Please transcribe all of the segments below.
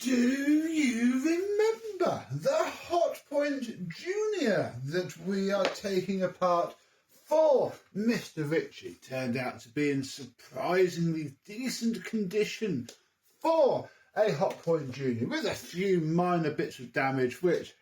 Do you remember the Hotpoint Junior that we are taking apart for Mr. Ritchie? Turned out to be in surprisingly decent condition for a Hotpoint Junior, with a few minor bits of damage, which,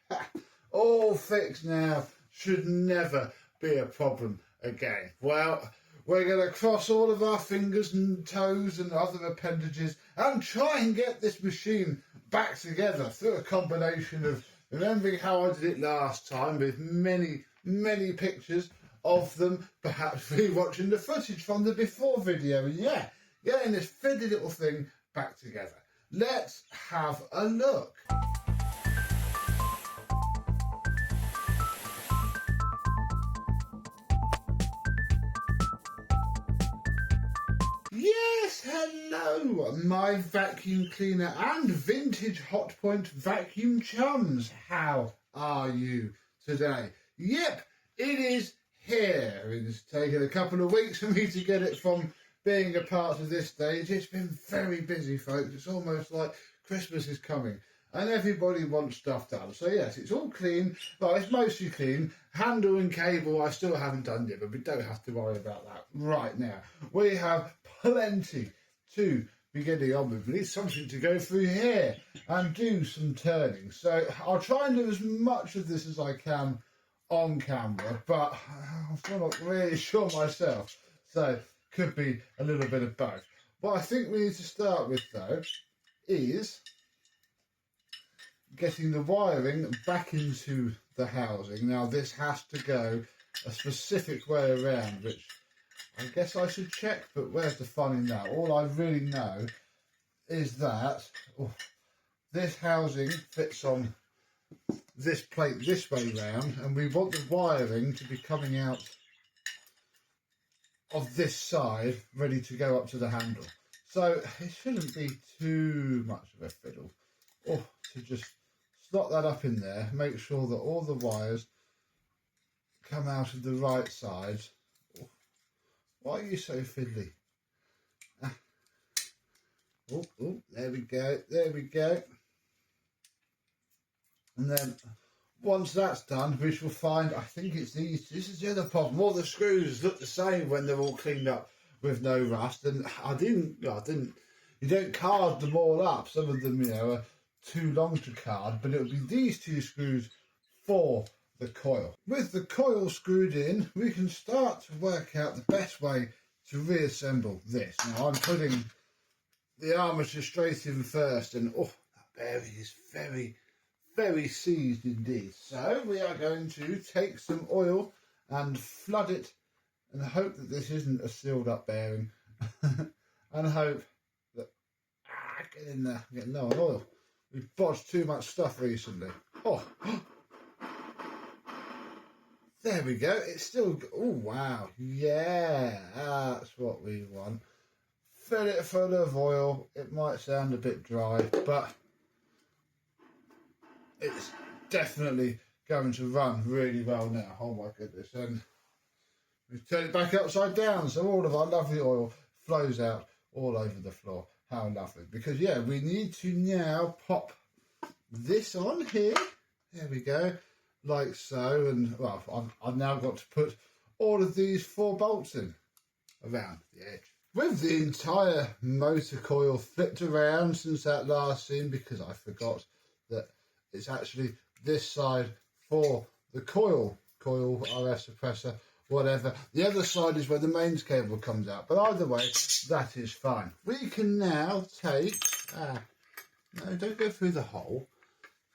all fixed now, should never be a problem again. Well, we're going to cross all of our fingers and toes and other appendages and try and get this machine back together through a combination of remembering how I did it last time with many pictures of them, perhaps rewatching the footage from the before video, and yeah, getting this fiddly little thing back together. Let's have a look. Yes, hello, my vacuum cleaner and vintage Hotpoint vacuum chums. How are you today? Yep, it is here. It's taken a couple of weeks for me to get it from being a part of this stage. It's been very busy, folks. It's almost like Christmas is coming and everybody wants stuff done. So yes, it's all clean. Well, it's mostly clean. Handle and cable I still haven't done yet, but we don't have to worry about that right now. We have plenty to be getting on with. We need something to go through here and do some turning. So I'll try and do as much of this as I can on camera, but I'm still not really sure myself. So could be a little bit of both. What I think we need to start with, though, is getting the wiring back into the housing. Now, this has to go a specific way around, which I guess I should check, but where's the fun in that? All I really know is that this housing fits on this plate this way round, and we want the wiring to be coming out of this side, ready to go up to the handle. So it shouldn't be too much of a fiddle. To just slot that up in there, make sure that all the wires come out of the right side. Why are you so fiddly? There we go. And then once that's done, we shall find, I think it's these. This is the other problem. All the screws look the same when they're all cleaned up with no rust. And you don't card them all up. Some of them, are too long to card, but it'll be these two screws for the coil. With the coil screwed in, we can start to work out the best way to reassemble this. Now I'm putting the armature straight in first, and that bearing is very seized indeed. So we are going to take some oil and flood it and hope that this isn't a sealed up bearing and hope that get in there. I'm getting low on oil. We've bodged too much stuff recently. There we go. It's still, wow, yeah, that's what we want. Fill it full of oil. It might sound a bit dry, but it's definitely going to run really well now. Oh my goodness. And we've turned it back upside down, so all of our lovely oil flows out all over the floor. How lovely. Because yeah, we need to now pop this on here. There we go. Like so. And well, I've now got to put all of these 4 bolts in around the edge. With the entire motor coil flipped around since that last scene, because I forgot that it's actually this side for the coil RF suppressor, whatever. The other side is where the mains cable comes out. But either way, that is fine. We can now take, no, don't go through the hole.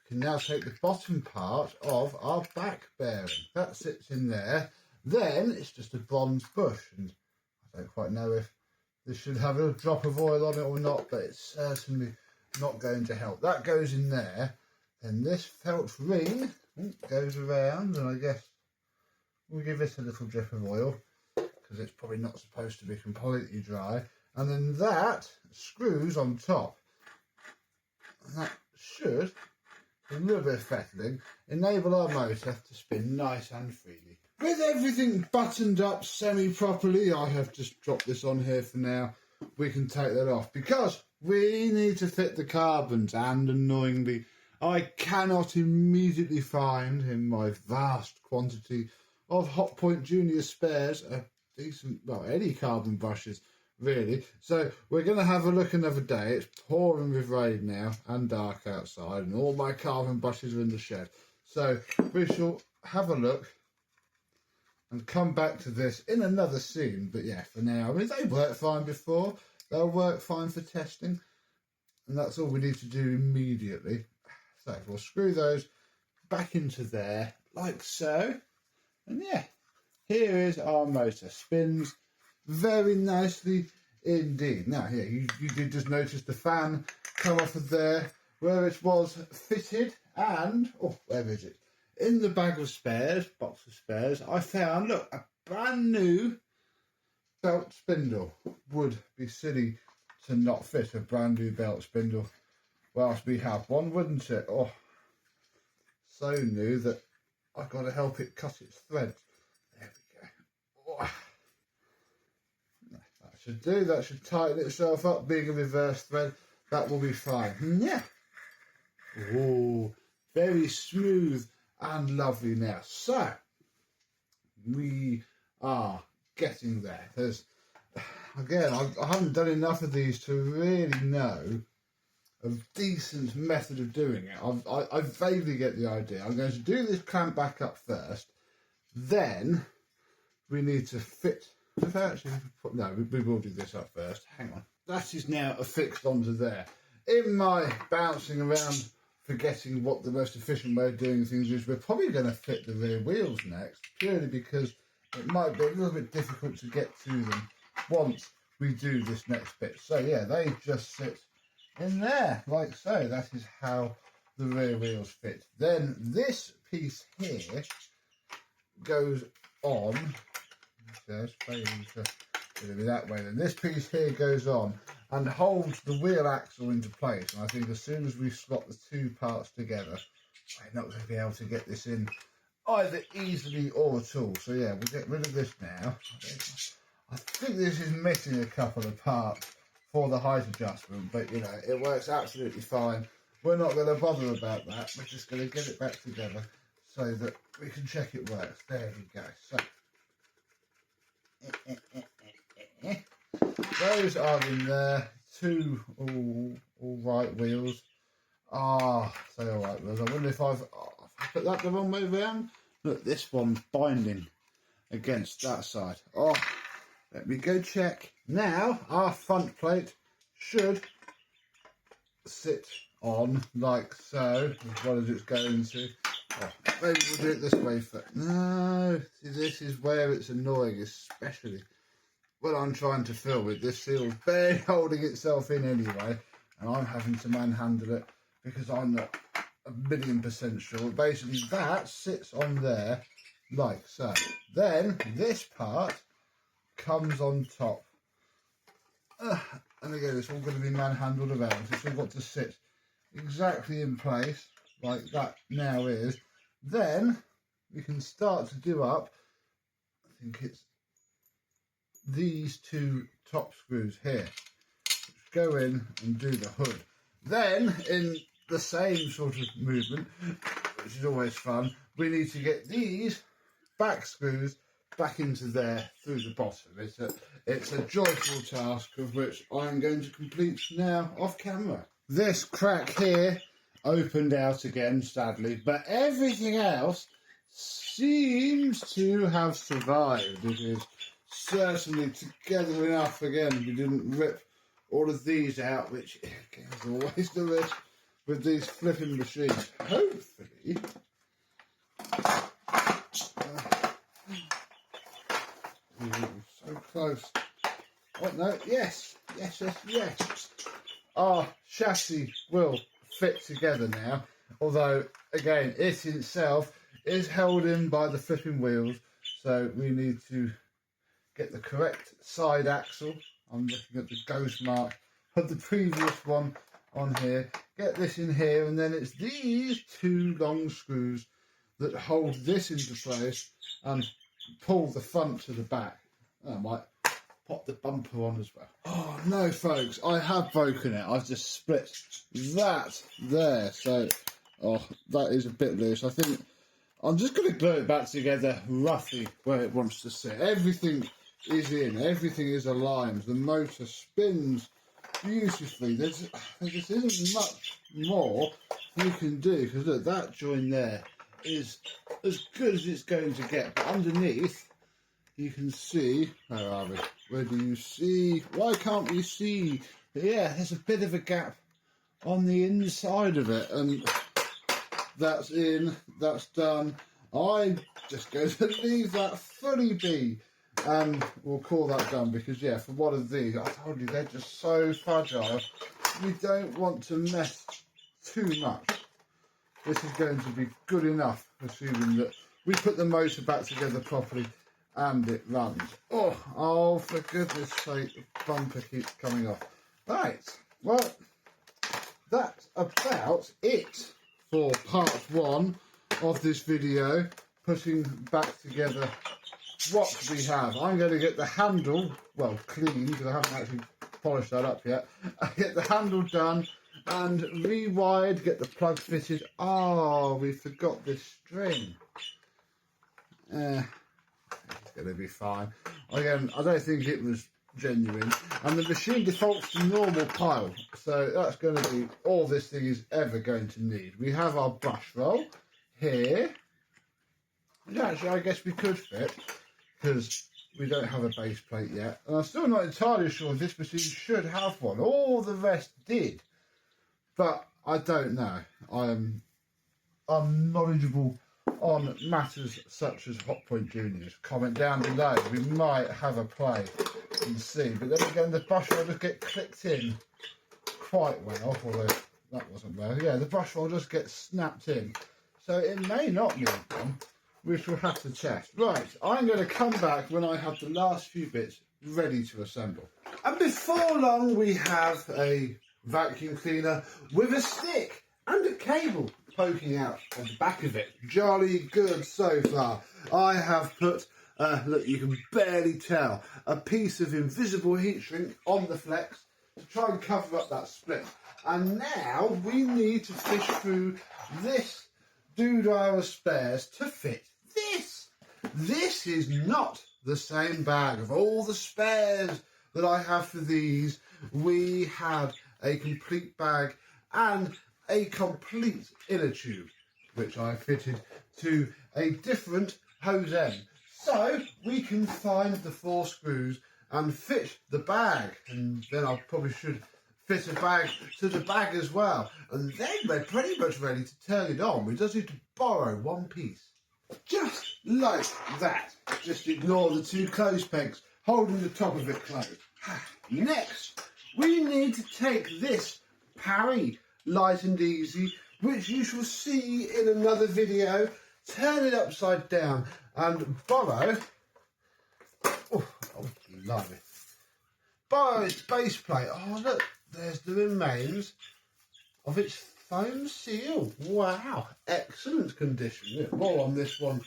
We can now take the bottom part of our back bearing. That sits in there. Then it's just a bronze bush. And I don't quite know if this should have a drop of oil on it or not, but it's certainly not going to help. That goes in there. Then this felt ring goes around, and I guess we'll give it a little drip of oil because it's probably not supposed to be completely dry. And then that screws on top. And that should, with a little bit of fettling, enable our motor to spin nice and freely. With everything buttoned up semi-properly, I have just dropped this on here for now. We can take that off because we need to fit the carbons, and annoyingly, I cannot immediately find in my vast quantity of Hotpoint Junior spares a decent, well, any carbon brushes, really. So we're going to have a look another day. It's pouring with rain now and dark outside, and all my carbon brushes are in the shed. So we shall have a look and come back to this in another scene. But yeah, for now, I mean, they worked fine before. They'll work fine for testing. And that's all we need to do immediately. So we'll screw those back into there, like so. And yeah, here is our motor. Spins very nicely indeed. Now, here, you did just notice the fan come off of there where it was fitted. And, oh, where is it? In the bag of spares, box of spares, I found, look, a brand new belt spindle. Would be silly to not fit a brand new belt spindle whilst we have one, wouldn't it? Oh, so new that I've got to help it cut its threads. There we go. Oh. That should do. That should tighten itself up. Being a reverse thread, that will be fine. Yeah. Oh, very smooth and lovely now. So we are getting there. There's, again, I haven't done enough of these to really know a decent method of doing it. I vaguely get the idea. I'm going to do this clamp back up first, then we need to fit. Actually, no, we will do this up first. Hang on. That is now affixed onto there. In my bouncing around, forgetting what the most efficient way of doing things is, we're probably going to fit the rear wheels next, purely because it might be a little bit difficult to get to them once we do this next bit. So yeah, they just sit in there, like so. That is how the rear wheels fit. Then this piece here goes on. There's that way. Then this piece here goes on and holds the wheel axle into place. And I think as soon as we slot the two parts together, we're not going to be able to get this in either easily or at all. So yeah, we'll get rid of this now. I think this is missing a couple of parts for the height adjustment, but you know, it works absolutely fine. We're not going to bother about that. We're just going to get it back together so that we can check it works. There we go. So those are in there. Two all right wheels. Ah, say all right wheels. I wonder if I've put that the wrong way around. Look, this one's binding against that side. Oh, let me go check. Now, our front plate should sit on like so, as well as it's going to. Oh, maybe we'll do it this way first. No, see, this is where it's annoying, especially when I'm trying to film it. This seal's barely holding itself in anyway, and I'm having to manhandle it because I'm not 1,000,000% sure. Basically, that sits on there like so. Then this part comes on top. And again, it's all going to be manhandled around. It's all got to sit exactly in place like that now is. Then we can start to do up, I think it's these two top screws here, which go in and do the hood. Then, in the same sort of movement, which is always fun, we need to get these back screws back into there through the bottom. It's a joyful task of which I'm going to complete now off camera. This crack here opened out again, sadly, but everything else seems to have survived. It is certainly together enough again. We didn't rip all of these out, which is always the risk with these flipping machines. Hopefully, so close. Oh no, yes. Our chassis will fit together now, although again it itself is held in by the flipping wheels, so we need to get the correct side axle. I'm looking at the ghost mark of the previous one on here. Get this in here, and then it's these two long screws that hold this into place and pull the front to the back. I might pop the bumper on as well. Oh no folks, I have broken it. I've just split that there. So, oh, that is a bit loose. I think I'm just going to glue it back together roughly where it wants to sit. Everything is in, everything is aligned. The motor spins beautifully. There just isn't much more you can do, because look, that join there is as good as it's going to get. But underneath, you can see, where are we? Where do you see? Why can't we see? But yeah, there's a bit of a gap on the inside of it, and that's in, that's done. I'm just going to leave that fully be, and we'll call that done, because yeah, for one of these, I told you, they're just so fragile. You don't want to mess too much. This is going to be good enough, assuming that we put the motor back together properly and it runs. Oh, for goodness sake, the bumper keeps coming off. Right, well, that's about it for part one of this video, putting back together what we have. I'm going to get the handle, well, cleaned, because I haven't actually polished that up yet. I get the handle done and rewired, get the plug fitted. Oh, we forgot this string. It's going to be fine. Again, I don't think it was genuine, and the machine defaults to normal pile, so that's going to be all this thing is ever going to need. We have our brush roll here, which actually I guess we could fit, because we don't have a base plate yet, and I'm still not entirely sure if this machine should have one. All the rest did, but I don't know. I'm knowledgeable on matters such as Hotpoint Juniors. Comment down below. We might have a play and see. But then again, the brush will just get clicked in quite well, although that wasn't well. Yeah, the brush will just get snapped in. So it may not need one, which we'll have to test. Right, I'm going to come back when I have the last few bits ready to assemble. And before long, we have a vacuum cleaner with a stick and a cable poking out of the back of it. Jolly good so far. I have put, look, you can barely tell, a piece of invisible heat shrink on the flex to try and cover up that split. And now we need to fish through this doodah of spares to fit this. This is not the same bag. Of all the spares that I have for these, we have a complete bag and a complete inner tube, which I fitted to a different hose end. So we can find the 4 screws and fit the bag. And then I probably should fit a bag to the bag as well. And then we're pretty much ready to turn it on. We just need to borrow one piece. Just like that. Just ignore the 2 clothes pegs holding the top of it closed. Next, we need to take this Parry Light and Easy, which you shall see in another video, turn it upside down and borrow, love it, borrow its base plate. Oh look, there's the remains of its foam seal. Wow, excellent condition. Yeah, more on this one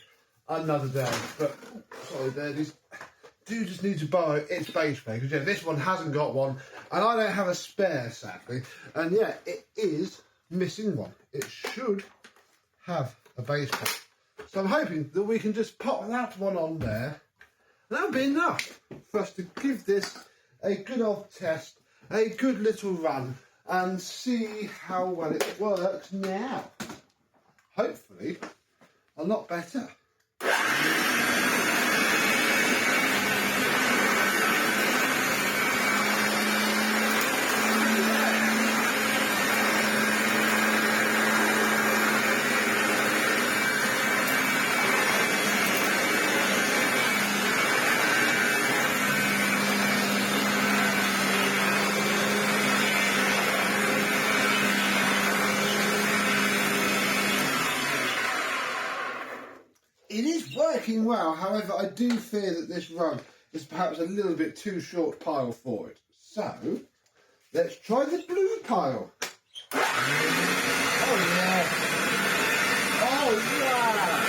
another day, but sorry ladies, do just need to borrow its base plate, because yeah, this one hasn't got one and I don't have a spare sadly, and yeah, it is missing one. It should have a base plate, so I'm hoping that we can just pop that one on there. That'll be enough for us to give this a good old test, a good little run, and see how well it works now. Hopefully a lot better. It is working well, however, I do fear that this run is perhaps a little bit too short pile for it. So, let's try the blue pile. Oh yeah! Oh yeah!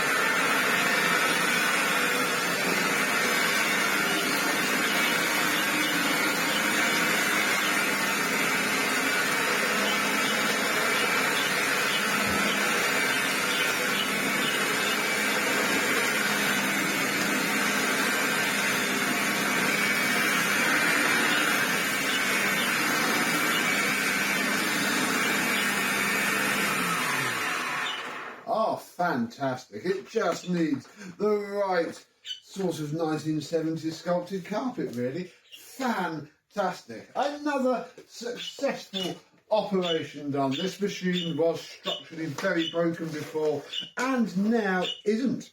fantastic. It just needs the right sort of 1970s sculpted carpet, really. Fantastic. Another successful operation done. This machine was structurally very broken before and now isn't.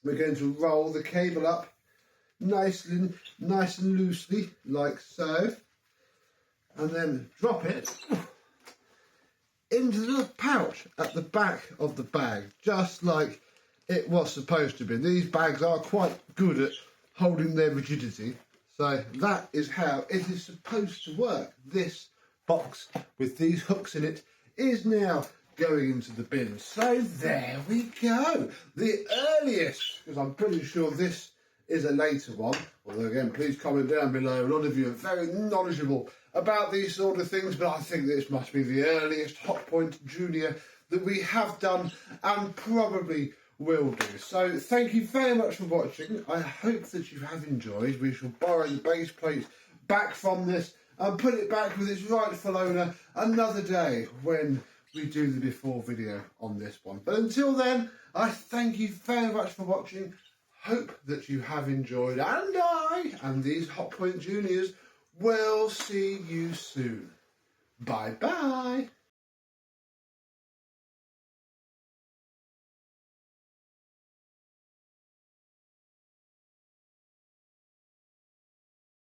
We're going to roll the cable up nice and loosely, like so, and then drop it into the pouch at the back of the bag, just like it was supposed to be. These bags are quite good at holding their rigidity, so that is how it is supposed to work. This box with these hooks in it is now going into the bin. So there we go. The earliest, because I'm pretty sure this is a later one, although again, please comment down below. A lot of you are very knowledgeable about these sort of things, but I think this must be the earliest Hotpoint Junior that we have done and probably will do. So thank you very much for watching. I hope that you have enjoyed. We shall borrow the base plate back from this and put it back with its rightful owner another day when we do the before video on this one. But until then, I thank you very much for watching. Hope that you have enjoyed, and I and these Hotpoint Juniors will see you soon. Bye bye.